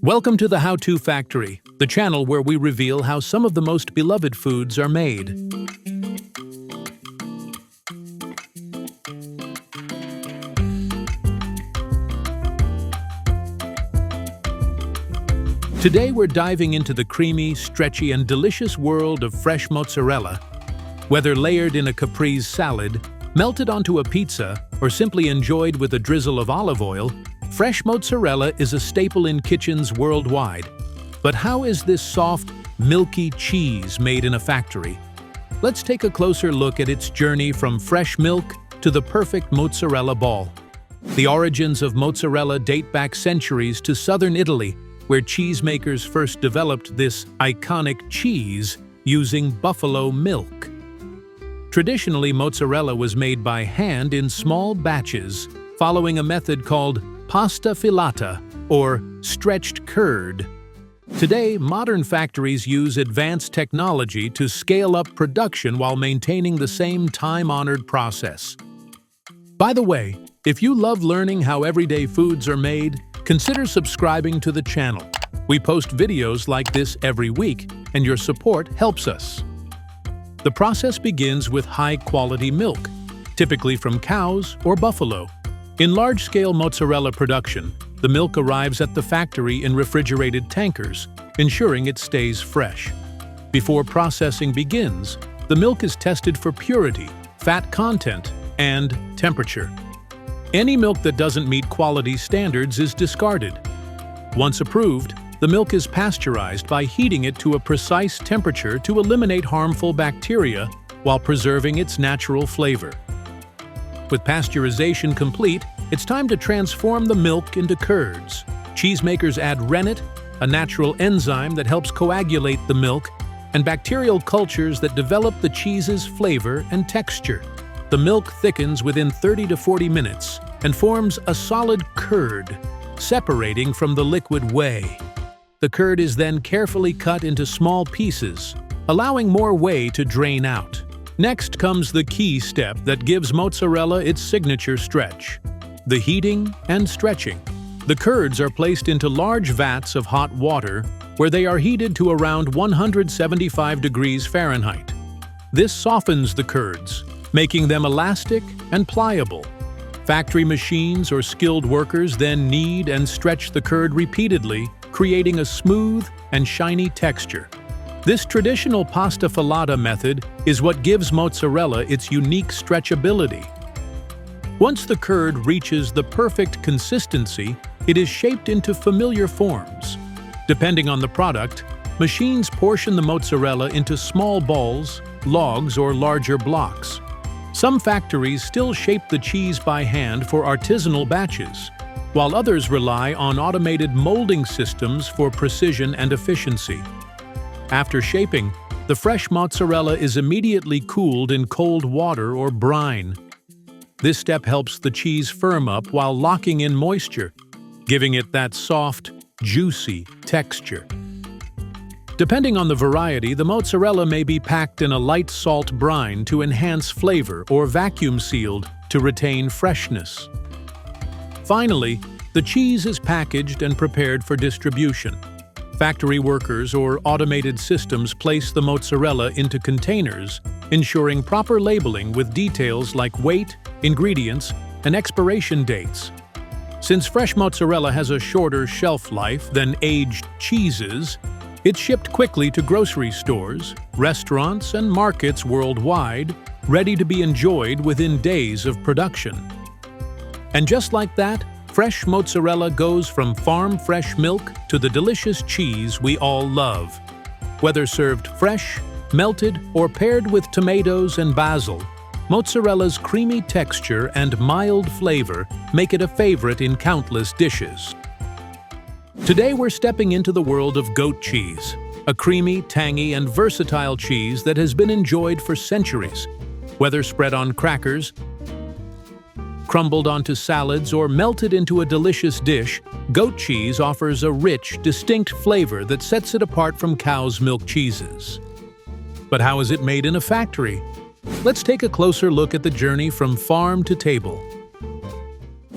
Welcome to the How-To Factory, the channel where we reveal how some of the most beloved foods are made. Today we're diving into the creamy, stretchy, and delicious world of fresh mozzarella. Whether layered in a Caprese salad, melted onto a pizza, or simply enjoyed with a drizzle of olive oil, fresh mozzarella is a staple in kitchens worldwide. But how is this soft, milky cheese made in a factory? Let's take a closer look at its journey from fresh milk to the perfect mozzarella ball. The origins of mozzarella date back centuries to southern Italy, where cheesemakers first developed this iconic cheese using buffalo milk. Traditionally, mozzarella was made by hand in small batches, following a method called pasta filata, or stretched curd. Today, modern factories use advanced technology to scale up production while maintaining the same time-honored process. By the way, if you love learning how everyday foods are made, consider subscribing to the channel. We post videos like this every week, and your support helps us. The process begins with high-quality milk, typically from cows or buffalo. In large-scale mozzarella production, the milk arrives at the factory in refrigerated tankers, ensuring it stays fresh. Before processing begins, the milk is tested for purity, fat content, and temperature. Any milk that doesn't meet quality standards is discarded. Once approved, the milk is pasteurized by heating it to a precise temperature to eliminate harmful bacteria while preserving its natural flavor. With pasteurization complete, it's time to transform the milk into curds. Cheesemakers add rennet, a natural enzyme that helps coagulate the milk, and bacterial cultures that develop the cheese's flavor and texture. The milk thickens within 30 to 40 minutes and forms a solid curd, separating from the liquid whey. The curd is then carefully cut into small pieces, allowing more whey to drain out. Next comes the key step that gives mozzarella its signature stretch: the heating and stretching. The curds are placed into large vats of hot water where they are heated to around 175 degrees Fahrenheit. This softens the curds, making them elastic and pliable. Factory machines or skilled workers then knead and stretch the curd repeatedly, creating a smooth and shiny texture. This traditional pasta filata method is what gives mozzarella its unique stretchability. Once the curd reaches the perfect consistency, it is shaped into familiar forms. Depending on the product, machines portion the mozzarella into small balls, logs, or larger blocks. Some factories still shape the cheese by hand for artisanal batches, while others rely on automated molding systems for precision and efficiency. After shaping, the fresh mozzarella is immediately cooled in cold water or brine. This step helps the cheese firm up while locking in moisture, giving it that soft, juicy texture. Depending on the variety, the mozzarella may be packed in a light salt brine to enhance flavor or vacuum-sealed to retain freshness. Finally, the cheese is packaged and prepared for distribution. Factory workers or automated systems place the mozzarella into containers, ensuring proper labeling with details like weight, ingredients, and expiration dates. Since fresh mozzarella has a shorter shelf life than aged cheeses, it's shipped quickly to grocery stores, restaurants, and markets worldwide, ready to be enjoyed within days of production. And just like that, fresh mozzarella goes from farm-fresh milk to the delicious cheese we all love. Whether served fresh, melted, or paired with tomatoes and basil, mozzarella's creamy texture and mild flavor make it a favorite in countless dishes. Today we're stepping into the world of goat cheese, a creamy, tangy, and versatile cheese that has been enjoyed for centuries. Whether spread on crackers, crumbled onto salads, or melted into a delicious dish, goat cheese offers a rich, distinct flavor that sets it apart from cow's milk cheeses. But how is it made in a factory? Let's take a closer look at the journey from farm to table.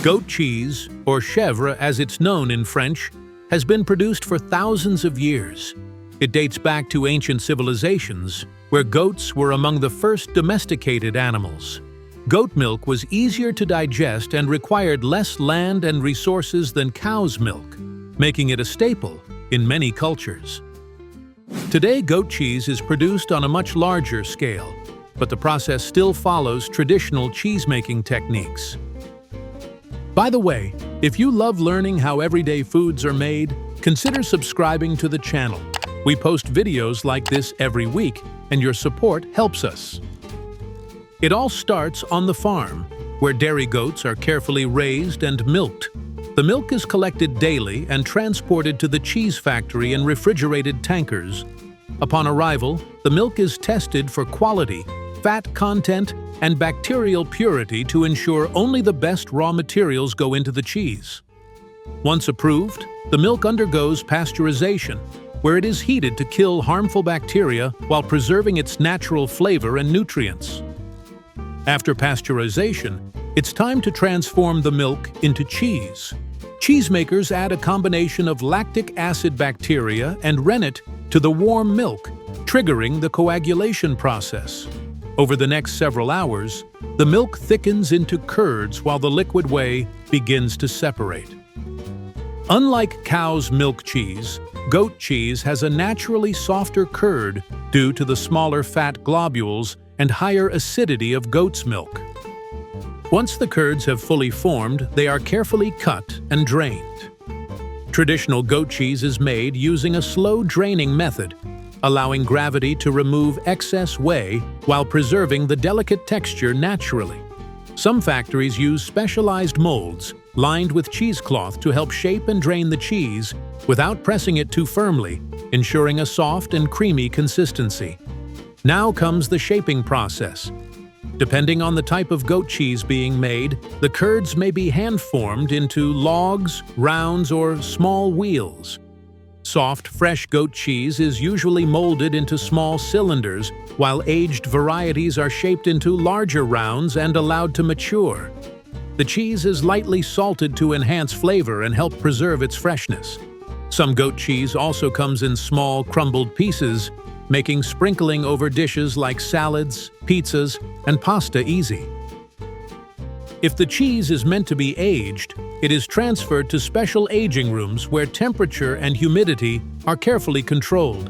Goat cheese, or chèvre as it's known in French, has been produced for thousands of years. It dates back to ancient civilizations, where goats were among the first domesticated animals. Goat milk was easier to digest and required less land and resources than cow's milk, making it a staple in many cultures. Today, goat cheese is produced on a much larger scale, but the process still follows traditional cheese-making techniques. By the way, if you love learning how everyday foods are made, consider subscribing to the channel. We post videos like this every week, and your support helps us. It all starts on the farm, where dairy goats are carefully raised and milked. The milk is collected daily and transported to the cheese factory in refrigerated tankers. Upon arrival, the milk is tested for quality, fat content, and bacterial purity to ensure only the best raw materials go into the cheese. Once approved, the milk undergoes pasteurization, where it is heated to kill harmful bacteria while preserving its natural flavor and nutrients. After pasteurization, it's time to transform the milk into cheese. Cheesemakers add a combination of lactic acid bacteria and rennet to the warm milk, triggering the coagulation process. Over the next several hours, the milk thickens into curds while the liquid whey begins to separate. Unlike cow's milk cheese, goat cheese has a naturally softer curd due to the smaller fat globules and higher acidity of goat's milk. Once the curds have fully formed, they are carefully cut and drained. Traditional goat cheese is made using a slow draining method, allowing gravity to remove excess whey while preserving the delicate texture naturally. Some factories use specialized molds lined with cheesecloth to help shape and drain the cheese without pressing it too firmly, ensuring a soft and creamy consistency. Now comes the shaping process. Depending on the type of goat cheese being made, the curds may be hand-formed into logs, rounds, or small wheels. Soft, fresh goat cheese is usually molded into small cylinders, while aged varieties are shaped into larger rounds and allowed to mature. The cheese is lightly salted to enhance flavor and help preserve its freshness. Some goat cheese also comes in small, crumbled pieces, making sprinkling over dishes like salads, pizzas, and pasta easy. If the cheese is meant to be aged, it is transferred to special aging rooms where temperature and humidity are carefully controlled.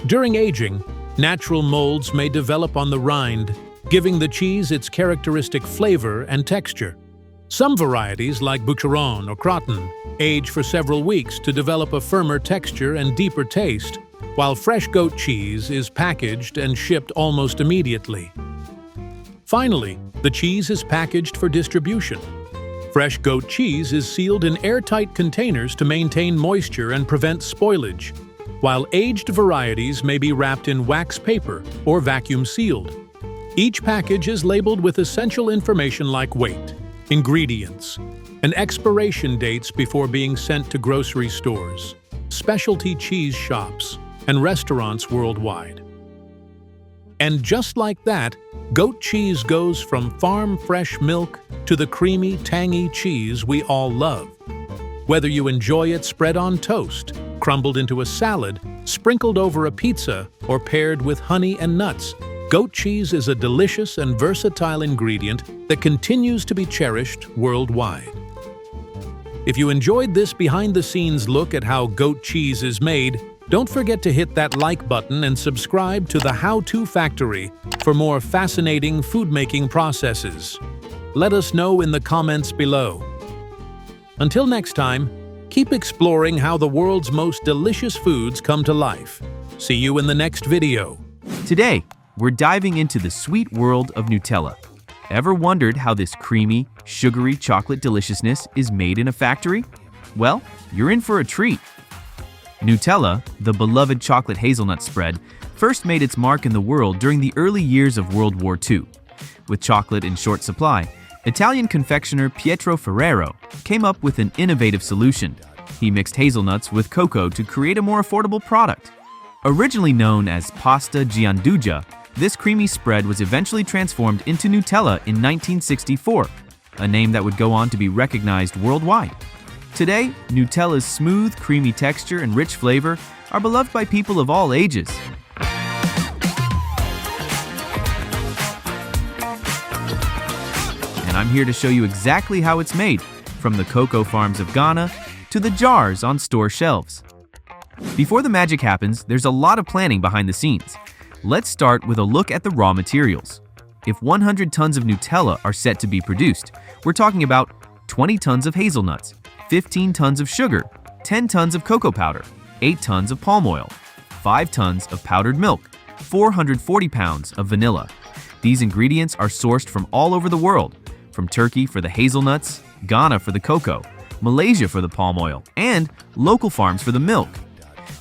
During aging, natural molds may develop on the rind, giving the cheese its characteristic flavor and texture. Some varieties, like Boucheron or Croton, age for several weeks to develop a firmer texture and deeper taste, while fresh goat cheese is packaged and shipped almost immediately. Finally, the cheese is packaged for distribution. Fresh goat cheese is sealed in airtight containers to maintain moisture and prevent spoilage, while aged varieties may be wrapped in wax paper or vacuum sealed. Each package is labeled with essential information like weight, ingredients, and expiration dates before being sent to grocery stores, specialty cheese shops, and restaurants worldwide. And just like that, goat cheese goes from farm-fresh milk to the creamy, tangy cheese we all love. Whether you enjoy it spread on toast, crumbled into a salad, sprinkled over a pizza, or paired with honey and nuts, goat cheese is a delicious and versatile ingredient that continues to be cherished worldwide. If you enjoyed this behind-the-scenes look at how goat cheese is made, don't forget to hit that like button and subscribe to the How To Factory for more fascinating food-making processes. Let us know in the comments below. Until next time, keep exploring how the world's most delicious foods come to life. See you in the next video. Today, we're diving into the sweet world of Nutella. Ever wondered how this creamy, sugary chocolate deliciousness is made in a factory? Well, you're in for a treat. Nutella, the beloved chocolate hazelnut spread, first made its mark in the world during the early years of World War II. With chocolate in short supply, Italian confectioner Pietro Ferrero came up with an innovative solution. He mixed hazelnuts with cocoa to create a more affordable product. Originally known as pasta gianduja, this creamy spread was eventually transformed into Nutella in 1964, a name that would go on to be recognized worldwide. Today, Nutella's smooth, creamy texture and rich flavor are beloved by people of all ages. And I'm here to show you exactly how it's made, from the cocoa farms of Ghana to the jars on store shelves. Before the magic happens, there's a lot of planning behind the scenes. Let's start with a look at the raw materials. If 100 tons of Nutella are set to be produced, we're talking about 20 tons of hazelnuts, 15 tons of sugar, 10 tons of cocoa powder, 8 tons of palm oil, 5 tons of powdered milk, 440 pounds of vanilla. These ingredients are sourced from all over the world, from Turkey for the hazelnuts, Ghana for the cocoa, Malaysia for the palm oil, and local farms for the milk.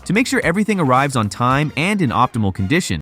To make sure everything arrives on time and in optimal condition,